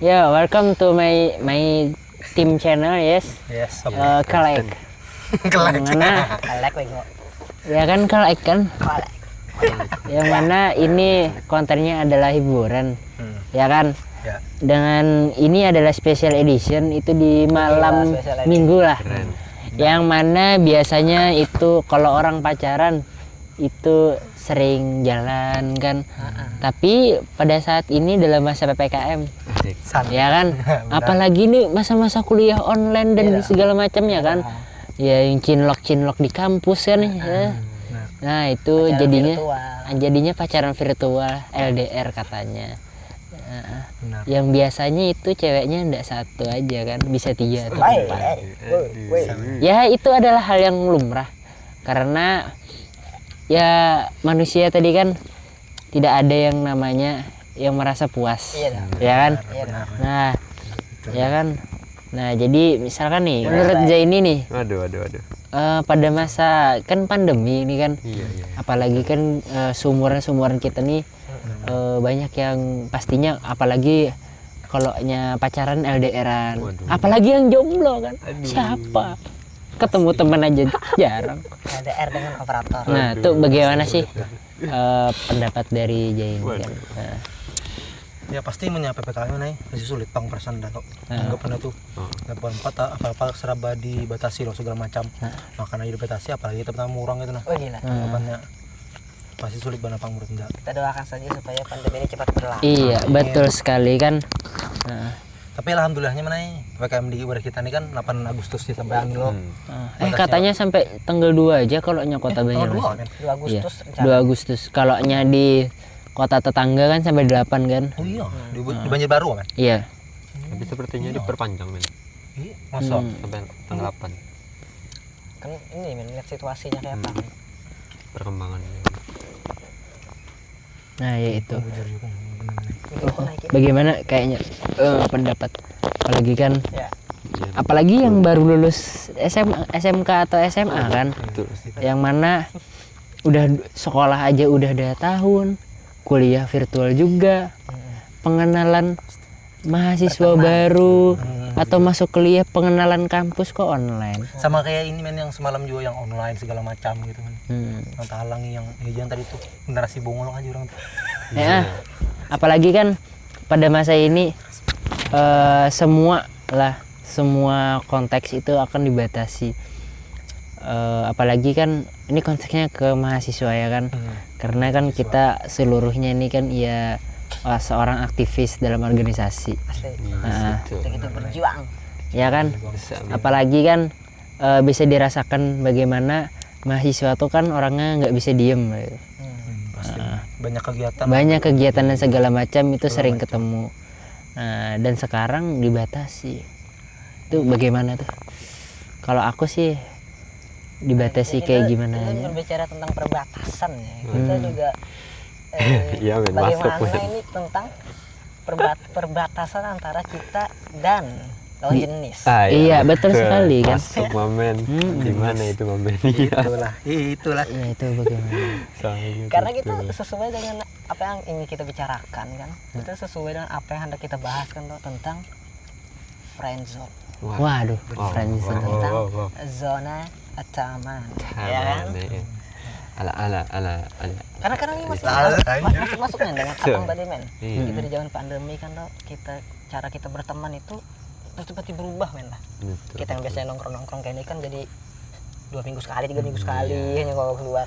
Yeah, welcome to my team channel, yes. Yes, Kalek. Mana? Kalek bego. Ya kan Kalek kan? Kalek. Yang mana ini kontennya adalah hiburan. Ya kan? Ya. Dengan ini adalah special edition itu di malam special minggu lah. Keren. Yang mana biasanya itu kalau orang pacaran itu sering jalan kan. Tapi pada saat ini dalam masa PPKM, Asik. ya kan? Apalagi nih masa-masa kuliah online dan segala macamnya kan. Ya yang cinlok di kampus kan ya. Nah, itu Pacaran jadinya pacaran virtual LDR katanya. Benar. Yang biasanya itu ceweknya enggak satu aja kan, bisa 3 atau Baik. 4. Ya itu adalah hal yang lumrah karena ya manusia tadi kan tidak ada yang namanya yang merasa puas. Iya dong. Ya kan? Iya dong. Nah, ya kan? Nah, jadi misalkan nih menurut Zaini nih Waduh. pada masa kan pandemi ini kan, Iya. apalagi kan seumuran kita nih banyak yang pastinya apalagi kalau pacaran LDRan, Waduh. apalagi yang jomblo kan. Siapa? Ketemu teman aja jarang. LDR dengan operator. Nah, itu bagaimana sih pendapat dari Zaini kan? Nah, Ya pasti menyapa PPKM nih masih sulit bang perasaan dah kok. Nggak pernah tuh. Nggak pernah apa-apa serba dibatasi loh segala macam. Makanan dibatasi apalagi kita murang gitu nah. Oh gila. Anggapannya pasti sulit banget bang menurut Nda. Kita doakan saja supaya pandemi ini cepat berlalu. iya, betul sekali kan. Nah, Tapi alhamdulillahnya mana nih PPKM di wilayah kita nih kan 8 Agustus ditambahin dulu. katanya sampai tanggal 2 aja kalau Kota Tanggal Banjarmasin. 2 kan? 2 Agustus Iya, 2 Agustus. Kalau di kota tetangga kan sampai 8 kan? Oh iya, di Banjarbaru kan? Iya. Tapi sepertinya diperpanjang men. Iya, masa? Sampai tanggal 8 kan ini men lihat situasinya kayak apa. perkembangannya. Nah, ya itu. Bujur juga, bener nih. Ini kok naikin. Bagaimana kayaknya pendapat? Apalagi kan Ya. apalagi yang baru lulus SMK atau SMA kan? Betul. Yang mana udah sekolah aja udah 2 tahun, kuliah virtual juga, pengenalan mahasiswa baru atau masuk kuliah pengenalan kampus kok online. Sama kayak ini men yang semalam juga yang online segala macam gitu kan. Yang terhalangi yang yang tadi tuh generasi bongol aja orang tuh. Ya, apalagi kan pada masa ini semua konteks itu akan dibatasi. Apalagi kan ini konteksnya ke mahasiswa ya kan, karena kan kita seluruhnya ini kan ya seorang aktivis dalam organisasi. Asik. Nah, Kita gitu berjuang. ya kan, apalagi kan bisa dirasakan bagaimana mahasiswa tuh kan orangnya nggak bisa diem gitu. Pasti banyak kegiatan. Banyak kegiatan dan segala macam itu sering ketemu. Nah, dan sekarang dibatasi. Itu bagaimana tuh? Kalau aku sih dibatasi kayak gimana Kita aja. berbicara tentang perbatasan ya. Kita juga Iya, men, bagaimana masuk, men. ini tentang perbatasan antara kita dan lawan jenis. Iya, betul sekali kan. Masuk Mamen. Di mana itu Mamen? Iya. Itulah. Ya itu bagaimana? Sangat Karena kita betul. sesuai dengan apa yang ingin kita bicarakan kan. Kita sesuai dengan apa yang hendak kita bahas kan tuh, tentang friendzone, Waduh, friendzone. tentang wow. zona aman. Ya kan? Ala. Karena ini masuk men dengan abang tadi men. Iya. Kita di zaman pandemi kan tuh cara kita berteman itu terus tiba-tiba berubah men lah. Betul. Kita yang biasanya nongkrong kayak ini kan jadi 2 minggu sekali, 3 minggu sekali hanya kalau keluar.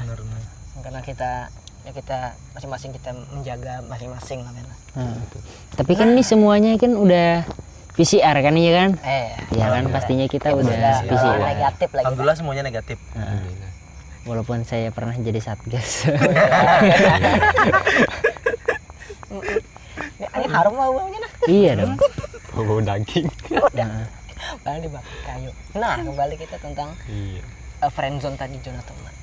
Karena kita masing-masing kita menjaga masing-masing lah men. Tapi kan ini semuanya kan udah PCR kan ya kan? Ya kan pastinya kita Itu udah sudah PCR. negatif lagi. Alhamdulillah semuanya negatif. Alhamdulillah. Walaupun saya pernah jadi satgas. Ini harum lah baunya nah. Iya dong. Bau daging. Padahal dibakar kayu. Nah, kembali kita tentang Iya. friendzone tadi zona teman.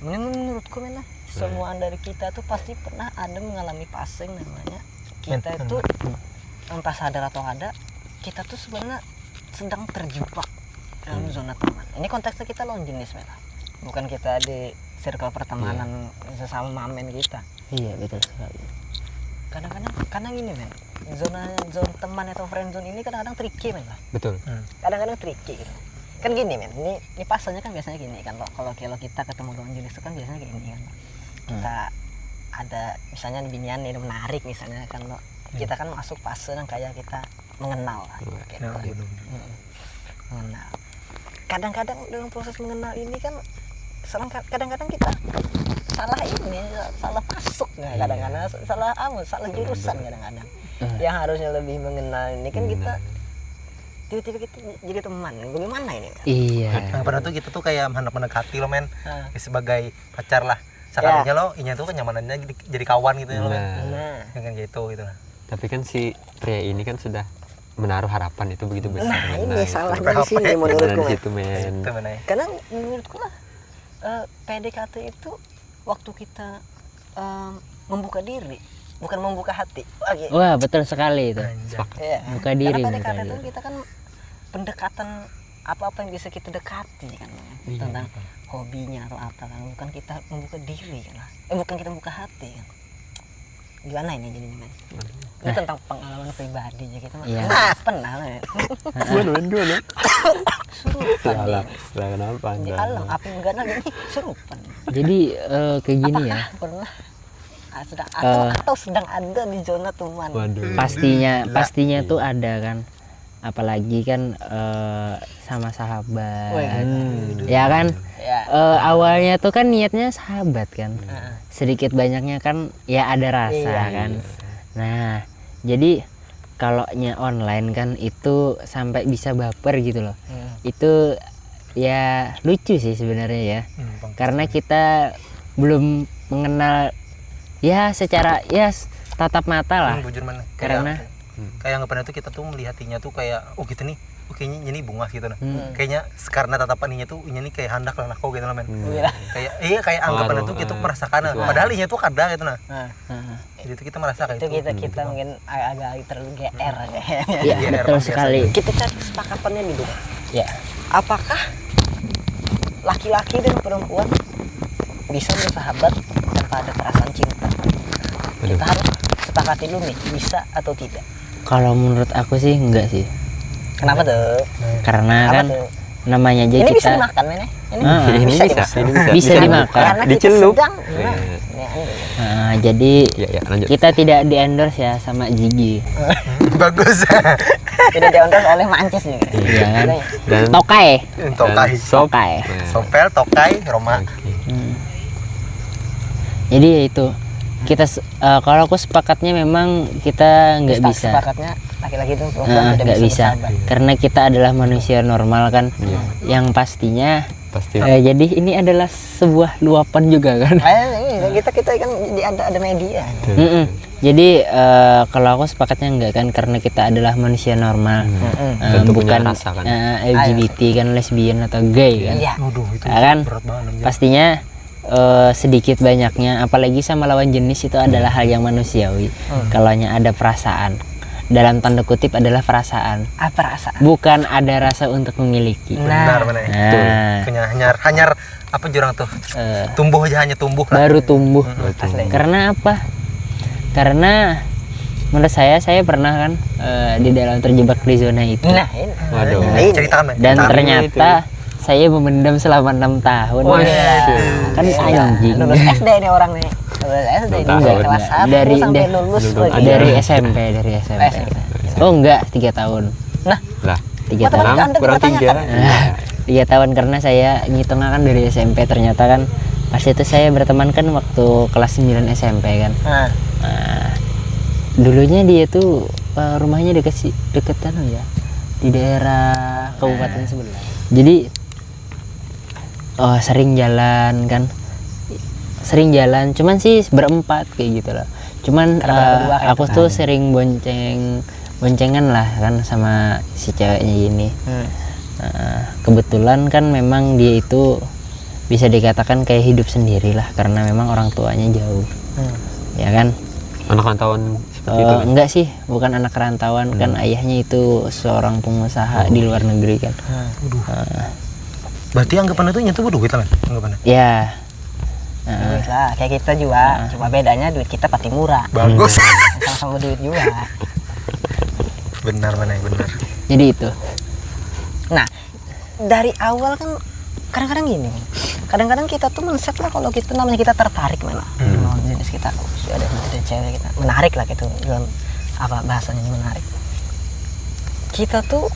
Menurutku men lah, semua dari kita tuh pasti pernah ada mengalami fase yang namanya kita itu entah sadar atau ada, kita tuh sebenarnya sedang terjebak dalam zona teman. Ini konteksnya kita lawan jenis men lah. Bukan kita di circle pertemanan sesama mamen kita. Iya betul sekali. Kadang-kadang gini men, zona teman atau friendzone ini kadang-kadang tricky men lah. Betul. Kadang-kadang tricky gitu. Kan gini men, ini pasalnya kan biasanya gini kan, kalau kita ketemu lawan jenis itu kan biasanya gini kan, kita ada misalnya binian ini menarik misalnya kan, kita kan masuk fase yang kayak kita mengenal lah, gitu. Mengenal. Kadang-kadang dalam proses mengenal ini kan kadang-kadang kita salah masuk nggak, kadang-kadang salah jurusan kadang-kadang. Yang harusnya lebih mengenal ini kan kita tiba-tiba kita jadi teman, bagaimana ini? Iya. Yang pada tuh kita tuh kayak mendekati lo men, sebagai pacar lah. Sekarangnya lo ini tuh kenyamanannya jadi kawan gitu ya lo men. Yang gitu gitu lah. Tapi kan si pria ini kan sudah menaruh harapan itu begitu besar. Nah ini itu. salah dari sini menurutku men. Situ, men. Karena menurutku lah PDKT itu waktu kita membuka diri, bukan membuka hati. Wah, betul sekali itu. Ya. Buka diri. Karena PDKT itu kita kan pendekatan apa-apa yang bisa kita dekati kan, tentang hobinya atau apa kan, bukan kita membuka diri kan, bukan kita membuka hati kan. Gimana ini jadinya men? Ini tentang pengalaman pribadi ya kita. Iya. Pernah lah ya. Gimana? Surupan Salah. nih. Lah kenapa? Di alam api enggak lagi surupan. Jadi kayak gini ya. Apakah pernah atau sedang ada di zona teman? Waduh. Pastinya tuh ada kan. Apalagi kan sama sahabat. Ya kan? Ya. Awalnya tuh kan niatnya sahabat kan. Sedikit banyaknya kan ya ada rasa kan. Nah, jadi kalaunya online kan itu sampai bisa baper gitu loh. Itu ya lucu sih sebenarnya ya. Karena kita belum mengenal ya secara ya tatap mata lah. Bujur mana? Karena kayak anggapannya tuh kita tuh melihatnya tuh kayak oh gitu nih. Kayaknya ini bunga gitu nah. Kayaknya karena tatapan ini tuh ini kayak handak lah aku gitu lah men. Kayak anggapan itu kita merasakan padahal ini tuh ada gitu nah. Jadi itu kita merasa kayak itu kita mungkin agak terlalu GR iya betul sekali. Kita cari kesepakatannya nih dong. Ya. Apakah laki-laki dan perempuan bisa bersahabat tanpa ada perasaan cinta? Kita harus sepakati dulu nih, bisa atau tidak. Kalau menurut aku sih enggak sih. Kenapa tuh? Karena kan namanya aja ini kita bisa dimakan men ya? Ini bisa bisa dimakan. Karena kita dicelup. sedang jadi lanjut. kita tidak di endorse ya sama Jigi. bagus. tidak di-endorse oleh Mancis juga. Iya kan? Dan Tokai. Tokai. Sopel, Tokai, Roma. Jadi ya itu kita kalau aku sepakatnya memang kita nggak bisa. Sepakatnya laki-laki itu perempuan tidak Nggak bisa. Karena kita adalah manusia normal kan. Yang pastinya pasti. Jadi ini adalah sebuah luapan juga kan. Kita kan ada media. Jadi kalau aku sepakatnya enggak kan, karena kita adalah manusia normal, bukan rasa, kan? LGBT kan, lesbian atau gay kan. Iya. Itu kan berat banget. pastinya sedikit banyaknya, apalagi sama lawan jenis itu adalah hal yang manusiawi. Kalaunya ada perasaan, dalam tanda kutip adalah perasaan. Perasaan. Bukan ada rasa untuk memiliki. Benar benar. Hanyar apa jurang tuh? Tumbuh aja, hanya tumbuh lah. Baru tumbuh. Karena apa? Karena menurut saya pernah kan di dalam terjebak di zona itu. Nah, ini. Waduh. Ceritakan. Dan ternyata saya memendam selama 6 tahun. Kan anjing. Lulus SD ini orang nih. Lulus SD ini kelas 1 sampai lulus lagi. Dari SMP. Oh enggak, 3 tahun. Nah, 3 tahun. 6 kurang 3. 3 tahun karena saya ngitung kan dari SMP, ternyata kan pas itu saya berteman kan waktu kelas 9 SMP kan. Dulunya dia tuh rumahnya deketan ya, di daerah kabupaten sebelah. Jadi sering jalan, cuman sih berempat kayak gitu lah. Cuman aku tuh sering boncengan lah kan sama si ceweknya ini. Kebetulan kan memang dia itu bisa dikatakan kayak hidup sendiri lah, karena memang orang tuanya jauh. Ya kan? Anak rantauan seperti itu. Enggak sih, bukan anak rantauan, kan ayahnya itu seorang pengusaha di luar negeri kan. Berarti anggapan itu nyentuh duit lah anggapannya. Ya. Duit lah, kayak kita juga, cuma bedanya duit kita pasti murah. Bagus. Sama-sama duit juga. Benar mana benar. Jadi itu. Nah, dari awal kan kadang-kadang gini, kadang-kadang kita tuh men-set lah kalau kita namanya kita tertarik mana sama jenis kita, ada cewek kita menarik lah gitu, dalam apa bahasanya ini menarik. Kita tuh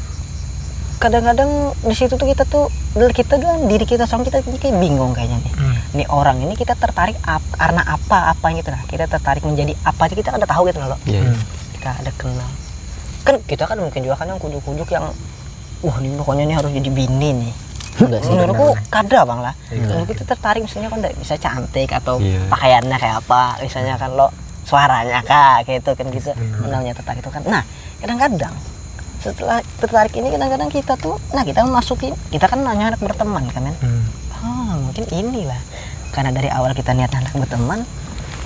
kadang-kadang di situ tuh kita dalam diri kita sama kita kayak bingung kayaknya nih. Ini orang ini kita tertarik karena apa gitu, nah kita tertarik menjadi apa aja kita ada tahu gitu loh. Kita ada kenal. Kan kita kan mungkin juga kan yang kujuk-kujuk yang wah ini pokoknya ini harus jadi bini nih. Enggak sih. Menurutku kada bang lah. Menurutku itu tertarik misalnya kan bisa cantik atau pakaiannya kayak apa, misalnya kan lo suaranya kak gitu kan gitu. Namanya tertarik itu kan. Nah kadang-kadang setelah tertarik ini kadang-kadang kita tuh, nah kita masukin, kita kan nanya anak berteman kan men. Mungkin inilah karena dari awal kita niat anak berteman,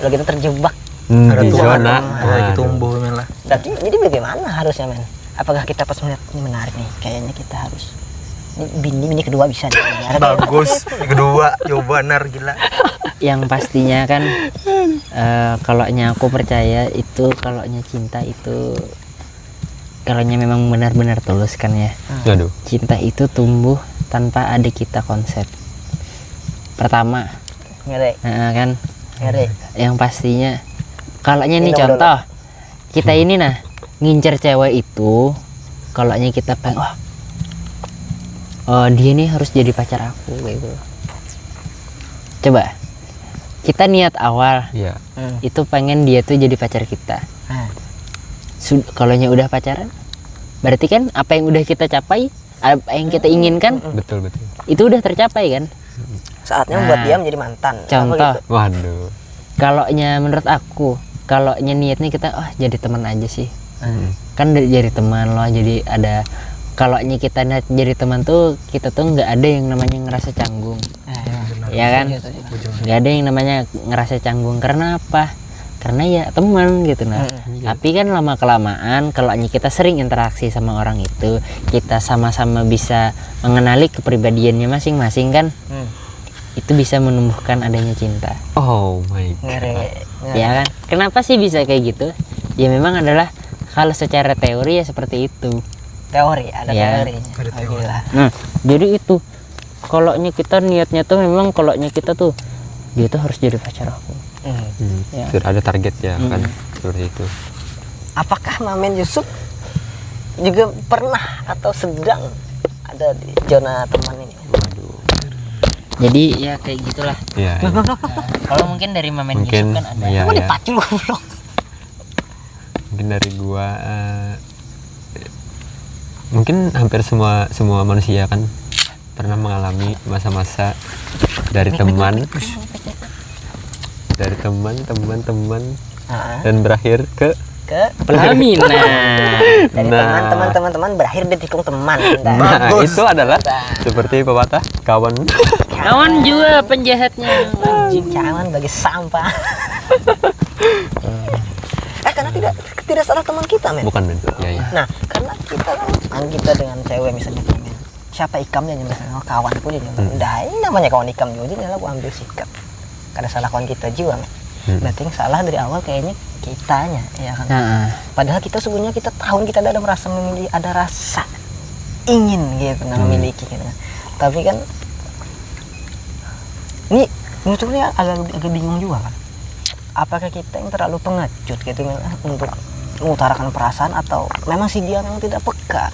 lalu kita terjebak. Ada di tuh zona. lagi tumbuh men lah. Jadi bagaimana harusnya men? Apakah kita pas melihat ini menarik nih, kayaknya kita harus ini kedua bisa nih. Bagus. Kedua coba benar gila. Yang pastinya kan kalaunya aku percaya itu, kalaunya cinta itu, kalaunya memang benar-benar tulus kan ya. Aduh. Cinta itu tumbuh tanpa ada kita konsep. Pertama, kan yang pastinya kalaunya nih contoh kita ini nah ngincer cewek itu, kalaunya kita pengen dia nih harus jadi pacar aku gitu. Coba kita niat awal itu pengen dia tuh jadi pacar kita. Kalaunya udah pacaran berarti kan apa yang udah kita capai, apa yang kita inginkan, betul itu udah tercapai kan. Saatnya membuat dia menjadi mantan. Contoh Gitu? Waduh. Kalaunya menurut aku, kalaunya niatnya kita jadi teman aja sih. Kan jadi teman loh, jadi ada, kalaunya kita niat jadi teman tuh kita tuh nggak ada yang namanya ngerasa canggung. Ya kan, nggak ada yang namanya ngerasa canggung. Karena apa? Karena ya teman gitu nah. Tapi kan lama kelamaan kalaunya kita sering interaksi sama orang itu, kita sama-sama bisa mengenali kepribadiannya masing-masing kan, itu bisa menumbuhkan adanya cinta. Oh my god. Ya kan, kenapa sih bisa kayak gitu? Ya memang adalah kalau secara teori ya seperti itu. Teori, ada Ya. teorinya. Nah, jadi itu kalaunya kita niatnya tuh memang kalaunya kita tuh dia tuh harus jadi pacar aku. Ya. Sudah ada target ya kan seperti itu. Apakah Mamen Yusuf juga pernah atau sedang ada di zona teman ini? Waduh. Jadi ya kayak gitulah. Iya. Kalau mungkin dari Mamen Mungkin Yusuf kan ada. iya, Kok iya. dipacul goblok? Mungkin dari gua mungkin hampir semua manusia kan pernah mengalami masa-masa dari teman dan berakhir ke Pelaminan. Dari teman-teman berakhir di tikung teman. nah itu adalah seperti pepatah kawan Kawan juga penjahatnya. Jangan bagi sampah. Karena tidak salah teman kita men. bukan men ya. Nah karena kita dengan cewek misalnya men, siapa ikamnya misalnya kawan aku jadi udah ini namanya kawan ikam juga jadi aku ambil sikap. Karena salah kawan kita juga men. Berarti yang salah dari awal kayaknya kitanya ya kan. Padahal kita sebenarnya kita tahu kita ada merasa memiliki, ada rasa ingin gitu memiliki gitu. Tapi kan ini menurutku ya agak bingung juga kan. Apakah kita yang terlalu pengecut gitu untuk mengutarakan perasaan atau memang si dia memang tidak peka?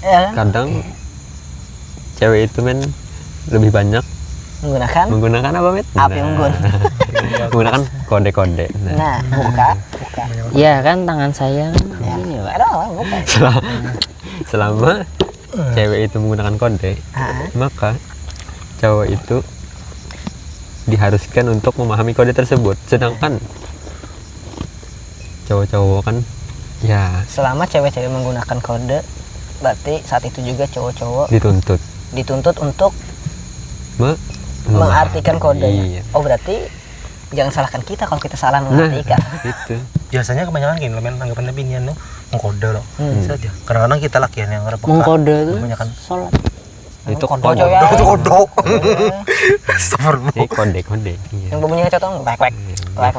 Ya kan? Kadang cewek itu men lebih banyak menggunakan apa met? Api unggun. Menggunakan kode-kode. Nah, buka. Iya kan tangan saya ini Pak. Buka. Selama cewek itu menggunakan kode, maka cowok itu diharuskan untuk memahami kode tersebut. Sedangkan cowok-cowok kan ya Selama cewek-cewek menggunakan kode, berarti saat itu juga cowok-cowok dituntut untuk mengartikan kodenya. Iya. Oh berarti jangan salahkan kita kalau kita salah mengartikan. Itu. Biasanya kebanyakan gini loh men, anggapannya binian tuh mengkode loh. Saja. Kadang-kadang kita lakian yang ngerepek. Mengkode tuh Kebanyakan sholat. Itu kodok kode. ya. itu kodok. Astagfirullah. Ini kode-kode. Iya. Yang bunyinya cotong wek. Nah,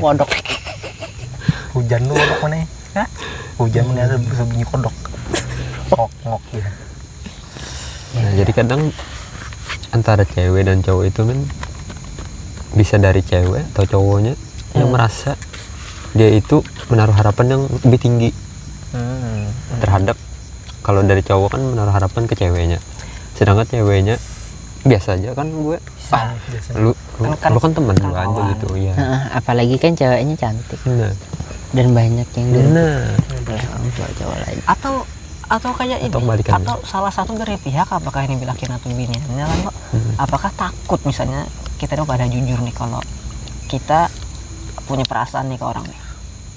Kodok. Hujan lu kodok mana? hujan ini ada bunyi kodok ngok ya. Nah, jadi kadang antara cewek dan cowok itu kan bisa dari cewek atau cowoknya yang merasa dia itu menaruh harapan yang lebih tinggi terhadap, kalau dari cowok kan menaruh harapan ke ceweknya, sedangkan ceweknya biasa aja kan gue lu kan teman gue aja gitu ya. Apalagi kan ceweknya cantik Nah, dan banyak yang dulu cowok lagi. Atau kayak Atau ini, balikan. atau salah satu dari pihak, apakah ini bilakin atau biniannya kan, Pak? Apakah takut misalnya kita ini pada jujur nih kalau kita punya perasaan nih ke orang nih,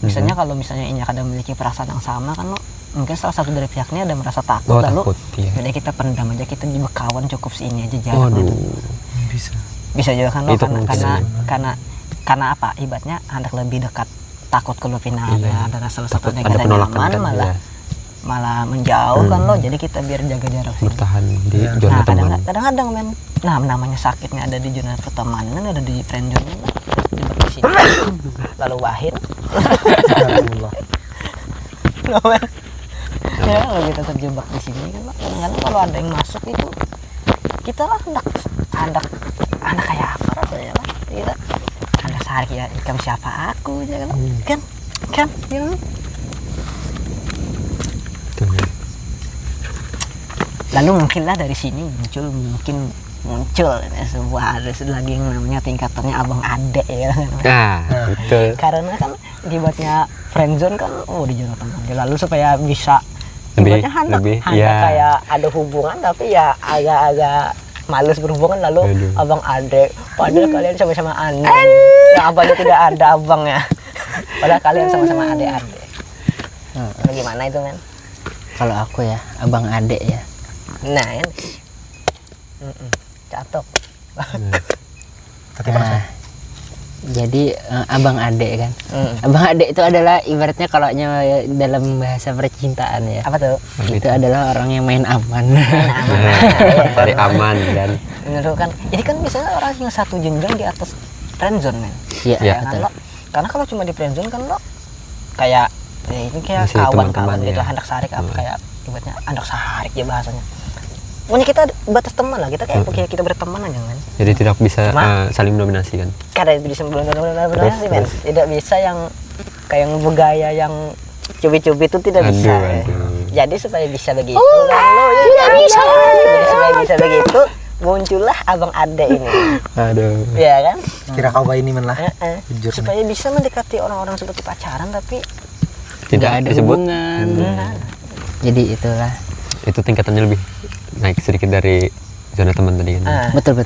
misalnya kalau misalnya ini ada memiliki perasaan yang sama kan, lo mungkin salah satu dari pihaknya ada merasa takut, lalu iya. jadi kita pendam aja, kita berkawan cukup sini aja jaraknya. Bisa juga kan lo, Itu karena apa, ibaratnya hendak lebih dekat, takut kalau final ada salah satu yang ada ada penolakan nyaman, kan, malah menjauh kan lo, jadi kita biar jaga jarak sini. bertahan di Nah, zona teman. kadang-kadang men, nah namanya sakitnya ada di zona pertemanan, ada di friendzone, jebak di sini, lalu wahid. Loh, men. Ya kalau kita terjebak di sini kan, kadang-kadang kalau ada yang masuk itu kita lah hendak kayak apa rasanya lah, kita hendak sarik ya, ikam siapa aku aja kan ya. Lalu mungkinlah dari sini muncul ya, sebuah ada lagi yang namanya tingkatannya abang adek ya. Nah, betul. Karena kan akibatnya friendzone kan di zona teman. Lalu supaya bisa Lebih hanya kayak ada hubungan tapi ya agak-agak males berhubungan, lalu abang adek, padahal kalian sama-sama aneh. Yang abangnya tidak ada abangnya. Padahal kalian sama-sama adek-adek. Bagaimana itu men? Kalau aku ya abang adek ya. Nah kan catok. Nah, jadi abang adek kan. Abang adek itu adalah ibaratnya kalau dalam bahasa percintaan ya. Apa tuh? Itu adalah orang yang main aman. Cari aman kan. Menurut kan, jadi kan misalnya orang yang satu jenjang di atas friendzone men. Iya, Ya, betul. Karena kalau cuma di friendzone kan lo kayak ini kayak Masih kawan-kawan teman-teman gitu, ya. hendak sarik apa kayak ibaratnya hendak sarik ya bahasanya. Pokoknya kita batas teman lah, kita kayak kita berteman aja kan. Jadi tidak bisa Cuma- saling mendominasi kan. Karena itu bisa benar-benar sih men. Terus. Tidak bisa yang kayak yang bergaya yang cubi-cubi itu tidak bisa. Ya. Aduh. Jadi supaya bisa begitu kan lo ya bisa. Jadi supaya bisa begitu muncullah abang ade ini. Aduh. Ya kan? Kira kau ini men lah. Jujur Supaya bisa mendekati orang-orang seperti pacaran tapi Tidak Nggak ada disebut. hubungan. Jadi itulah. Itu tingkatannya lebih naik sedikit dari zona teman tadi kan. Betul.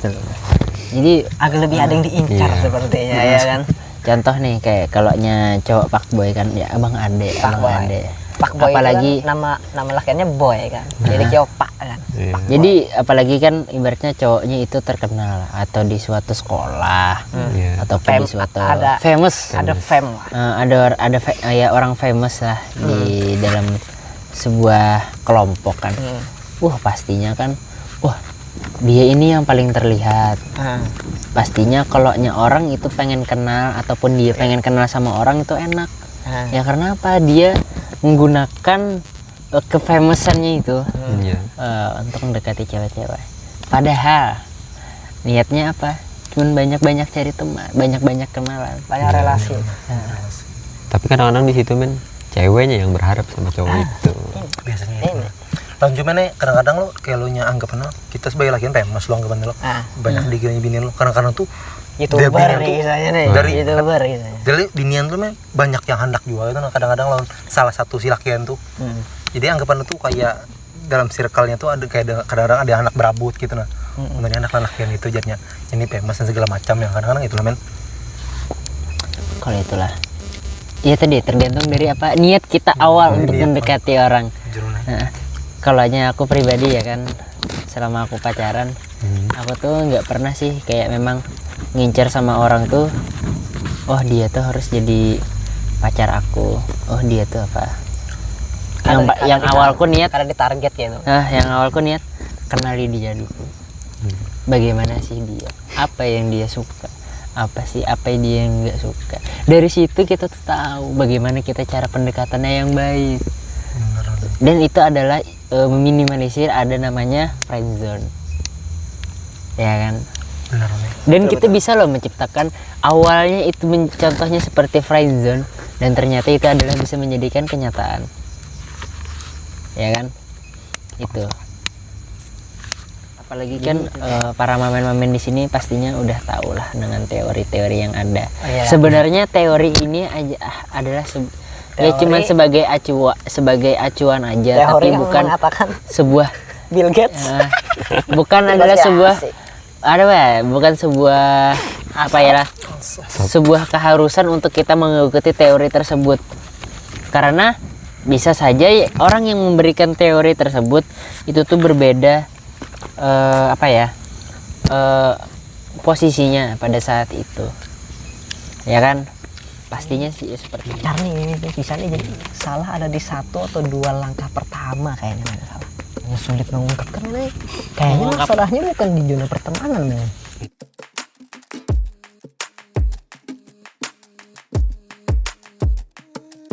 Jadi agak lebih ada yang diincar Iya. sepertinya ya kan. contoh nih kayak kalaunya cowok fuckboy kan ya abang adek, abang Fuckboy. adek. Pak Boy Apalagi- itu kan nama lakiannya Boy kan. Jadi kayak Pak kan. Iya. Jadi apalagi kan ibaratnya cowoknya itu terkenal atau di suatu sekolah Iya. ataupun di suatu ada- famous. Ada fame lah. Ya orang famous lah di dalam sebuah kelompok kan. Wah pastinya kan, wah dia ini yang paling terlihat. Pastinya kalau orang itu pengen kenal ataupun dia pengen kenal sama orang itu enak. Ya karena apa? Dia menggunakan kefamousannya itu Iya. untuk mendekati cewek-cewek. Padahal niatnya apa? Cuman banyak-banyak cari teman, banyak-banyak kenalan. Banyak relasi. Tapi kadang-kadang di situ men ceweknya yang berharap sama cowok itu. biasanya Ini. Tahun cuman nih kadang-kadang lo kayak lo nya anggapan lo kita sebagai laki famous lo anggapan lo banyak digini binian lo kadang-kadang tuh YouTuber binian nih tuh misalnya nih. dari- YouTuber gitu. jadi binian lo men banyak yang hendak juga itu nah, kadang-kadang lo salah satu si lakian tuh jadi anggapan lo tuh kayak dalam circle-nya tuh ada kayak kadang-kadang ada anak berabut gitu nah sebenarnya anak lakian itu jadinya ini famous dan segala macam yang kadang-kadang itu lo men Kalau itulah. Iya tadi tergantung dari apa niat kita awal untuk niat, mendekati orang. jujur nih Nah, kalaunya aku pribadi ya kan, selama aku pacaran, aku tuh nggak pernah sih kayak memang ngincer sama orang tuh. Oh dia tuh harus jadi pacar aku. Oh dia tuh apa? Yang awalku niat. Karena ditarget gitu. Nah, yang awalku niat kenali dia dulu. Bagaimana sih dia? Apa yang dia suka? apa sih apa dia yang nggak suka. Dari situ kita tuh tahu bagaimana kita cara pendekatannya yang baik. Dan itu adalah meminimalisir ada namanya friendzone, ya kan. Benar. Dan kita bisa loh menciptakan awalnya itu contohnya seperti friendzone dan ternyata itu adalah bisa menjadikan kenyataan, ya kan. Itu apalagi kan para mamen-mamen di sini pastinya udah tahu lah dengan teori-teori yang ada. Sebenarnya teori ini aja adalah ya cuman sebagai acuan aja, teori tapi bukan sebuah Bill Gates. Bukan adalah sebuah bukan sebuah apa ya lah, sebuah keharusan untuk kita mengikuti teori tersebut, karena bisa saja orang yang memberikan teori tersebut itu tuh berbeda posisinya pada saat itu, ya kan. Pastinya sih ya seperti itu. Karena ini bisa nih jadi salah ada di 1 atau 2 langkah pertama kayaknya mana salah. Yang sulit mengungkapkan ini kayaknya masalahnya bukan di zona pertemanan men.